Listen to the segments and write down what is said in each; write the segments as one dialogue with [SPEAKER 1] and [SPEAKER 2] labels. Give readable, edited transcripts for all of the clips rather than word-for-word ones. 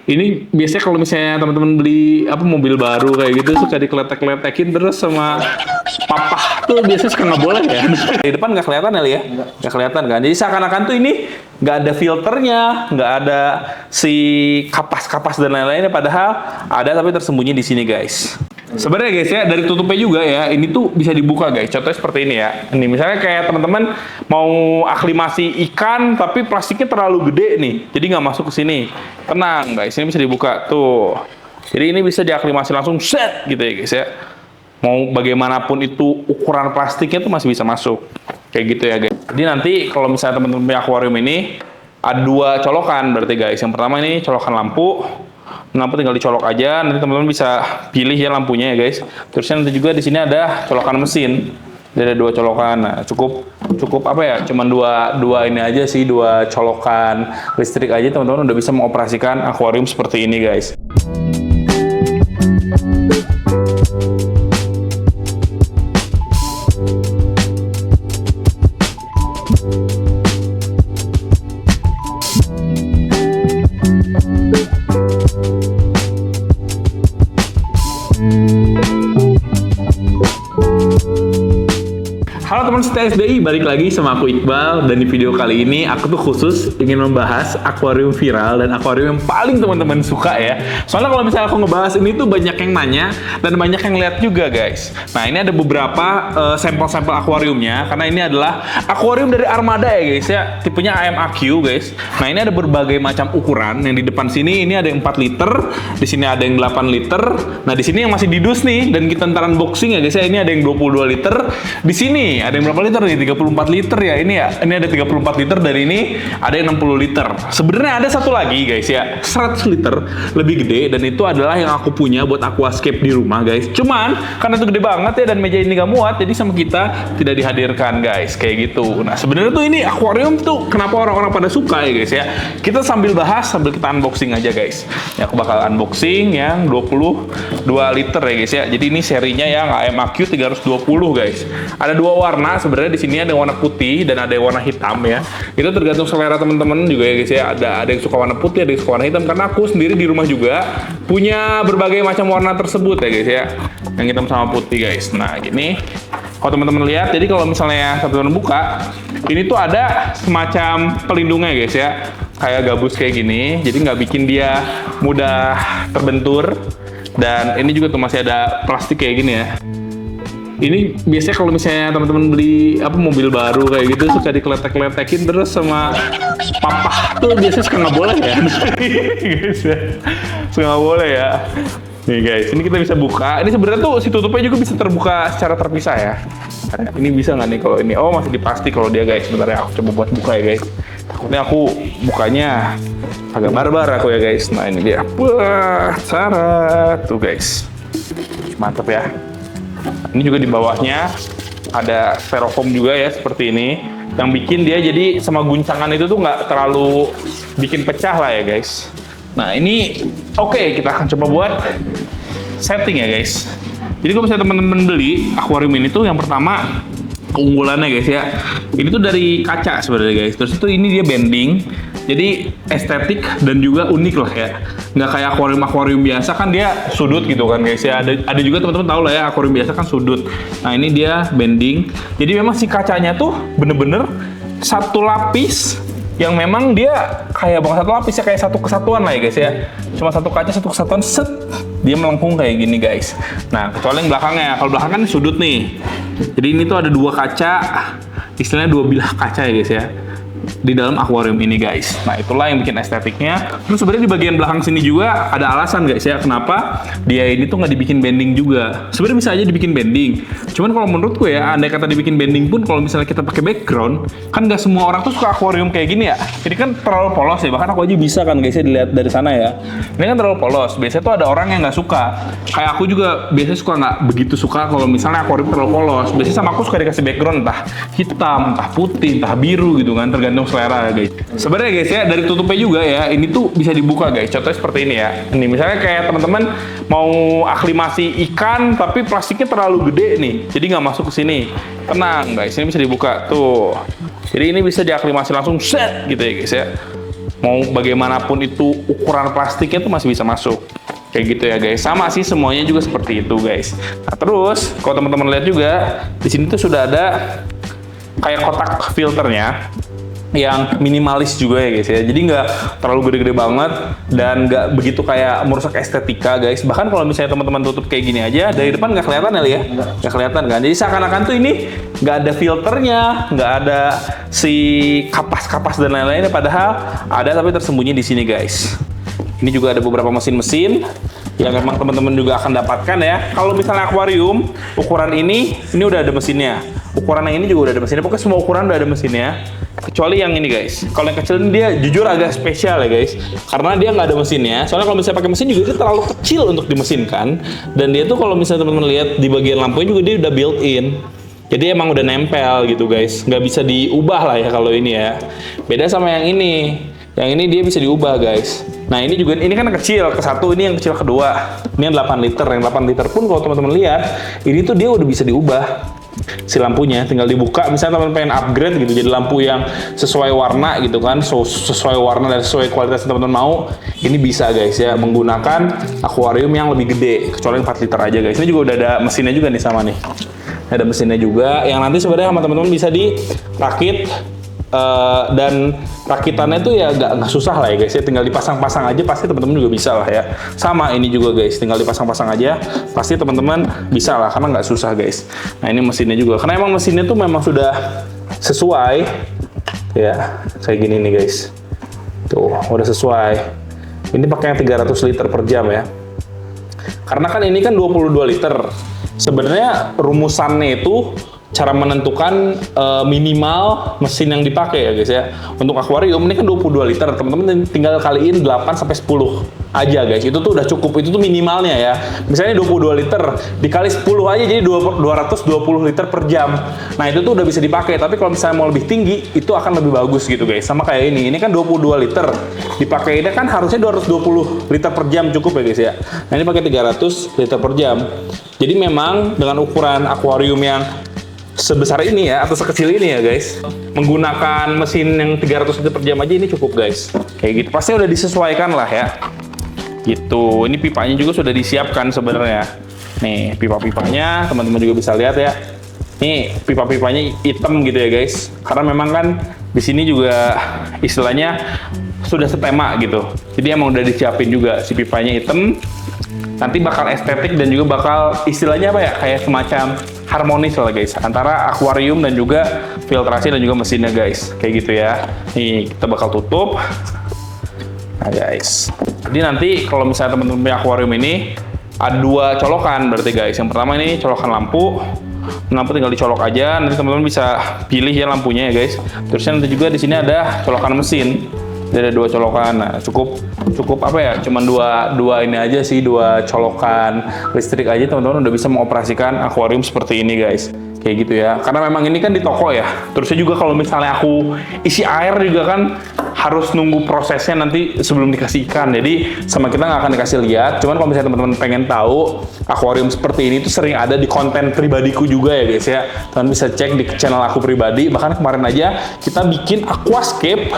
[SPEAKER 1] Ini biasanya kalau misalnya teman-teman beli mobil baru kayak gitu suka dikeletek-keletekin terus sama papa tuh biasanya suka nggak boleh ya. Di depan nggak kelihatan ya? Nggak kelihatan kan? Jadi seakan-akan tuh ini nggak ada filternya, nggak ada si kapas-kapas dan lain-lainnya, padahal ada tapi tersembunyi di sini guys. Sebenarnya guys ya, dari tutupnya juga ya, ini tuh bisa dibuka guys. Contohnya seperti ini ya. Ini misalnya kayak teman-teman mau aklimasi ikan, tapi plastiknya terlalu gede nih, jadi nggak masuk ke sini. Tenang guys, ini bisa dibuka tuh. Jadi ini bisa diaklimasi langsung set gitu ya guys ya. Mau bagaimanapun itu ukuran plastiknya tuh masih bisa masuk. Kayak gitu ya guys. Jadi nanti kalau misalnya teman-teman punya akuarium ini ada dua colokan berarti guys. Yang pertama ini colokan lampu. Lampu tinggal dicolok aja, nanti teman-teman bisa pilih ya lampunya ya guys. Terusnya nanti juga di sini ada colokan mesin. Jadi ada dua colokan. Nah, cukup apa ya? Cuman dua ini aja sih, dua colokan listrik aja teman-teman udah bisa mengoperasikan akuarium seperti ini guys. Halo teman setia SDI, balik lagi sama aku Iqbal. Dan di video kali ini aku tuh khusus ingin membahas akuarium viral dan akuarium yang paling teman-teman suka ya. Soalnya kalau misalnya aku ngebahas ini tuh banyak yang nanya dan banyak yang lihat juga guys. Nah ini ada beberapa sampel-sampel akuariumnya, karena ini adalah akuarium dari Armada ya guys ya, tipenya AMAQ guys. Nah ini ada berbagai macam ukuran. Yang di depan sini ini ada yang 4 liter, di sini ada yang 8 liter. Nah di sini yang masih didus nih dan kita ntar unboxing ya guys ya, ini ada yang 22 liter. Di sini ada yang berapa liter nih? 34 liter ya. Ini ada 34 liter, dari ini ada yang 60 liter. Sebenarnya ada satu lagi guys ya, 100 liter, lebih gede, dan itu adalah yang aku punya buat aquascape di rumah guys. Cuman karena itu gede banget ya dan meja ini gak muat, jadi sama kita tidak dihadirkan guys, kayak gitu. Nah sebenarnya tuh ini akuarium tuh kenapa orang-orang pada suka ya guys ya. Kita sambil bahas sambil kita unboxing aja guys. Ya, aku bakal unboxing yang 22 liter ya guys ya. Jadi ini serinya yang AMAQ 320 guys. Ada dua warna sebenarnya, di sini ada yang warna putih dan ada yang warna hitam ya. Itu tergantung selera teman-teman juga ya guys ya. Ada yang suka warna putih, ada yang suka warna hitam, karena aku sendiri di rumah juga punya berbagai macam warna tersebut ya guys ya. Yang hitam sama putih guys. Nah gini, kalau teman-teman lihat, jadi kalau misalnya teman-teman buka, ini tuh ada semacam pelindungnya guys ya, kayak gabus kayak gini, jadi nggak bikin dia mudah terbentur. Dan ini juga tuh masih ada plastik kayak gini ya. Ini biasanya kalau misalnya teman-teman beli mobil baru kayak gitu suka dikeletek-keletekin terus sama papa tuh biasanya suka nggak boleh ya. Guys ya, suka nggak boleh ya. Nih guys, ini kita bisa buka. Ini sebenarnya tuh si tutupnya juga bisa terbuka secara terpisah ya. Ini bisa nggak nih kalau ini? Oh masih di plastik kalau dia guys. Sebentar ya, aku coba buat buka ya guys. Takutnya aku bukanya agak barbar aku ya guys. Nah ini dia. Wah, cara tuh guys. Mantap ya. Ini juga di bawahnya ada styrofoam juga ya seperti ini, yang bikin dia jadi sama guncangan itu tuh nggak terlalu bikin pecah lah ya guys. Nah ini oke, kita akan coba buat setting ya guys. Jadi kalau misalnya teman-teman beli akuarium ini tuh yang pertama keunggulannya guys ya, ini tuh dari kaca sebenarnya guys. Terus itu ini dia bending, jadi estetik dan juga unik lah ya. Nggak kayak akuarium biasa kan dia sudut gitu kan guys ya. Ada juga teman-teman tahu lah ya, akuarium biasa kan sudut. Nah ini dia bending, jadi memang si kacanya tuh bener-bener satu lapis, yang memang dia kayak bukan satu lapis ya, kayak satu kesatuan lah ya guys ya. Cuma satu kaca satu kesatuan, set, dia melengkung kayak gini guys. Nah kecuali yang belakangnya, kalau belakang kan sudut nih. Jadi ini tuh ada dua kaca, istilahnya dua bilah kaca ya guys ya, di dalam akuarium ini guys. Nah itulah yang bikin estetiknya. Terus sebenarnya di bagian belakang sini juga ada alasan guys ya, kenapa dia ini tuh nggak dibikin bending juga. Sebenarnya bisa aja dibikin bending, cuman kalau menurutku ya, andai kata dibikin bending pun, kalau misalnya kita pakai background, kan nggak semua orang tuh suka akuarium kayak gini ya. Jadi kan terlalu polos ya, bahkan aku aja bisa kan guys ya, dilihat dari sana ya. Ini kan terlalu polos. Biasanya tuh ada orang yang nggak suka. Kayak aku juga biasanya suka nggak begitu suka kalau misalnya akuarium terlalu polos. Biasanya sama aku suka dikasih background entah hitam, entah putih, entah biru gitu kan, tergantung selera guys. Sebenarnya guys ya, dari tutupnya juga ya, ini tuh bisa dibuka guys. Contohnya seperti ini ya. Ini misalnya kayak teman-teman mau aklimasi ikan, tapi plastiknya terlalu gede nih, jadi nggak masuk ke sini. Tenang guys, ini bisa dibuka tuh. Jadi ini bisa diaklimasi langsung set gitu ya guys ya. Mau bagaimanapun itu ukuran plastiknya tuh masih bisa masuk. Kayak gitu ya guys. Sama sih semuanya juga seperti itu guys. Nah terus kalau teman-teman lihat juga di sini tuh sudah ada kayak kotak filternya yang minimalis juga ya guys ya. Jadi nggak terlalu gede-gede banget dan nggak begitu kayak merusak estetika guys. Bahkan kalau misalnya teman-teman tutup kayak gini aja dari depan nggak kelihatan ya, nggak kelihatan kan. Jadi seakan-akan tuh ini nggak ada filternya, nggak ada si kapas-kapas dan lain-lainnya. Padahal ada tapi tersembunyi di sini guys. Ini juga ada beberapa mesin-mesin yang memang teman-teman juga akan dapatkan ya. Kalau misalnya akuarium ukuran ini udah ada mesinnya. Ukuran yang ini juga udah ada mesinnya. Pokoknya semua ukuran udah ada mesinnya. Kecuali yang ini guys. Kalau yang kecil ini dia jujur agak spesial ya guys. Karena dia nggak ada mesinnya. Soalnya kalau misalnya pakai mesin juga dia terlalu kecil untuk dimesinkan. Dan dia tuh kalau misalnya teman-teman lihat di bagian lampunya juga dia udah built in. Jadi emang udah nempel gitu guys. Nggak bisa diubah lah ya kalau ini ya. Beda sama yang ini. Yang ini dia bisa diubah guys. Nah ini juga, ini kan kecil ke satu, ini yang kecil kedua. Ini yang 8 liter, yang 8 liter pun kalau teman-teman lihat, ini tuh dia udah bisa diubah si lampunya, tinggal dibuka. Misalnya teman-teman pengen upgrade gitu, jadi lampu yang sesuai warna gitu kan, sesuai warna dan sesuai kualitas yang teman-teman mau, ini bisa guys ya, menggunakan akuarium yang lebih gede, kecuali 4 liter aja guys. Ini juga udah ada mesinnya juga nih sama nih. Ada mesinnya juga, yang nanti sebenarnya sama teman-teman bisa dirakit. Dan rakitannya tuh ya nggak susah lah ya guys ya, tinggal dipasang-pasang aja pasti teman-teman juga bisa lah ya. Sama ini juga guys, tinggal dipasang-pasang aja pasti teman-teman bisa lah karena nggak susah guys. Nah ini mesinnya juga, karena emang mesinnya tuh memang sudah sesuai ya, kayak gini nih guys. Tuh udah sesuai. Ini pakai yang 300 liter per jam ya. Karena kan ini kan 22 liter. Sebenarnya rumusannya itu cara menentukan minimal mesin yang dipakai ya guys ya. Untuk akuarium ini kan 22 liter, teman-teman tinggal kaliin 8 sampai 10 aja guys. Itu tuh udah cukup, itu tuh minimalnya ya. Misalnya 22 liter dikali 10 aja jadi 220 liter per jam. Nah, itu tuh udah bisa dipakai, tapi kalau misalnya mau lebih tinggi itu akan lebih bagus gitu guys. Sama kayak ini. Ini kan 22 liter. Dipakainya kan harusnya 220 liter per jam cukup ya guys ya. Nah, ini pakai 300 liter per jam. Jadi memang dengan ukuran akuarium yang sebesar ini ya, atau sekecil ini ya guys, menggunakan mesin yang 300 liter per jam aja ini cukup guys. Kayak gitu, pasti udah disesuaikan lah ya. Gitu, ini pipanya juga sudah disiapkan sebenarnya. Nih, pipa-pipanya teman-teman juga bisa lihat ya. Nih, pipa-pipanya hitam gitu ya guys. Karena memang kan di sini juga istilahnya sudah setema gitu. Jadi emang udah disiapin juga si pipanya hitam. Nanti bakal estetik dan juga bakal istilahnya apa ya, kayak semacam harmonis lah guys antara akuarium dan juga filtrasi dan juga mesinnya guys, kayak gitu ya. Nih kita bakal tutup. Nah guys, jadi nanti kalau misalnya teman-teman punya akuarium ini ada 2 colokan berarti guys. Yang pertama ini colokan lampu tinggal dicolok aja, nanti teman-teman bisa pilih ya lampunya ya guys. Terusnya nanti juga di sini ada colokan mesin. Jadi ada 2 colokan. Nah, cukup apa ya? Cuman dua ini aja sih, 2 colokan listrik aja teman-teman udah bisa mengoperasikan akuarium seperti ini guys. Kayak gitu ya. Karena memang ini kan di toko ya. Terusnya juga kalau misalnya aku isi air juga kan harus nunggu prosesnya nanti sebelum dikasih ikan. Jadi sama kita nggak akan dikasih lihat. Cuman kalau misalnya teman-teman pengen tahu akuarium seperti ini tuh sering ada di konten pribadiku juga ya guys ya. Teman bisa cek di channel aku pribadi. Bahkan kemarin aja kita bikin aquascape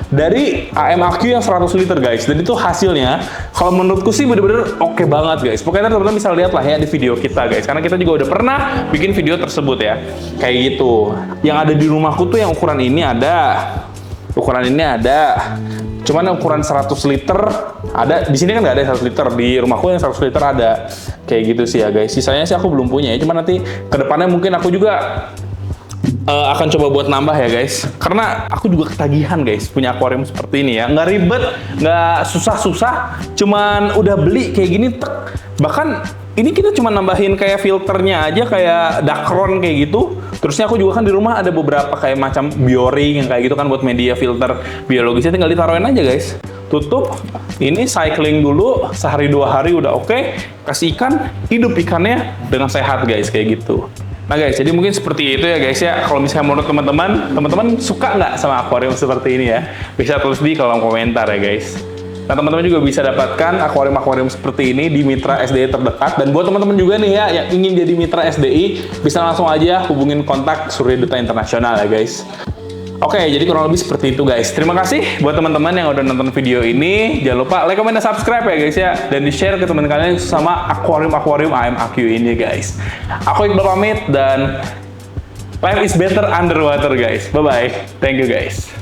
[SPEAKER 1] dari AMAQ yang 100 liter guys. Dan itu hasilnya kalau menurutku sih bener-bener oke banget guys. Pokoknya teman-teman bisa lihat lah ya di video kita guys. Karena kita juga udah pernah bikin video tersebut ya. Kayak gitu. Yang ada di rumahku tuh yang ukuran ini ada. Ukuran ini ada. Cuman yang ukuran 100 liter ada. Di sini kan nggak ada 100 liter. Di rumahku yang 100 liter ada. Kayak gitu sih ya guys. Sisanya sih aku belum punya ya. Cuman nanti kedepannya mungkin aku juga akan coba buat nambah ya guys, karena aku juga ketagihan guys punya akuarium seperti ini ya. Nggak ribet, nggak susah-susah, cuman udah beli kayak gini tek. Bahkan ini kita cuma nambahin kayak filternya aja, kayak Dacron kayak gitu. Terusnya aku juga kan di rumah ada beberapa kayak macam bioring yang kayak gitu kan buat media filter biologisnya, tinggal ditaruhin aja guys. Tutup, ini cycling dulu sehari 2 hari udah oke. Kasih ikan, hidup ikannya dengan sehat guys, kayak gitu. Nah guys, jadi mungkin seperti itu ya guys ya. Kalau misalnya menurut teman-teman suka nggak sama akuarium seperti ini ya? Bisa tulis di kolom komentar ya guys. Nah teman-teman juga bisa dapatkan akuarium-akuarium seperti ini di mitra SDI terdekat. Dan buat teman-teman juga nih ya yang ingin jadi mitra SDI, bisa langsung aja hubungin kontak Surya Duta Internasional ya guys. Oke, jadi kurang lebih seperti itu guys. Terima kasih buat teman-teman yang udah nonton video ini. Jangan lupa like, comment, dan subscribe ya guys ya. Dan di-share ke teman kalian sama akuarium AMAQ ini guys. Aku Iqbal pamit dan life is better underwater guys. Bye-bye. Thank you guys.